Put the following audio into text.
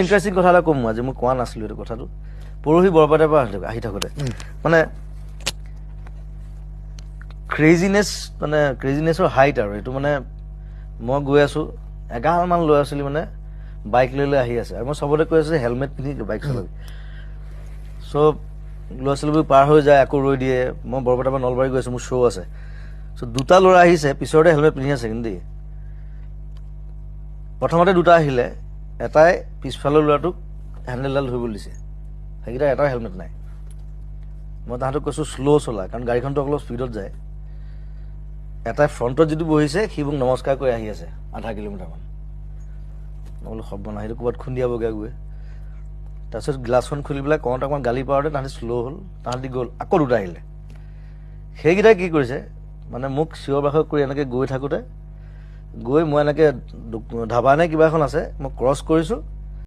interesting কথা এটা ক'ম মই আজি মই কোৱা নাছিলোঁ এইটো কথাটো পৰহি বৰপেটাৰ পৰা আহি থাকোঁতে মানে ক্ৰেজিনেছৰ হাইট আৰু এইটো মানে মই গৈ আছোঁ 11মান ল'ৰা ছোৱালী মানে বাইক লৈ আহি আছে আৰু মই চবতে কৈ আছোঁ যে হেলমেট পিন্ধি বাইক চলাবি চব ল'ৰা ছোৱালীবোৰ পাৰ হৈ যায় আকৌ ৰৈ দিয়ে মই বৰপেটাৰ পৰা নলবাৰী গৈ আছোঁ মোৰ শ্ব' আছে চ' দুটা ল'ৰা আহিছে পিছতে হেলমেট পিন্ধি আছে কিন্তু দেই প্ৰথমতে দুটা আহিলে এটাই পিছফালৰ ল'ৰাটোক হেণ্ডেলডাল ধৰিবলৈ দিছে সেইকেইটা এটাও হেলমেট নাই মই তাহাঁতক কৈছোঁ শ্ল' চলা কাৰণ গাড়ীখনটো অলপ স্পীডত যায় এটাই ফ্ৰণ্টত যিটো বহিছে সি মোক নমস্কাৰ কৰি আহি আছে 0.5 কিলোমিটাৰমান মই বোলো শব্দ নাই সেইটো ক'ৰবাত খুন্দিয়াবগৈ গৈ তাৰপিছত গ্লাছখন খুলি পেলাই কওঁতে অকণমান গালি পাওঁতে তাহাঁতি শ্ল' হ'ল তাহাঁতি গ'ল আকৌ দুটা আহিলে সেইকেইটাই কি কৰিছে মানে মোক চিঞৰ বাখৰ কৰি এনেকৈ গৈ থাকোঁতে গৈ মই এনেকৈ ধাবা নে কিবা এখন আছে মই ক্ৰছ কৰিছোঁ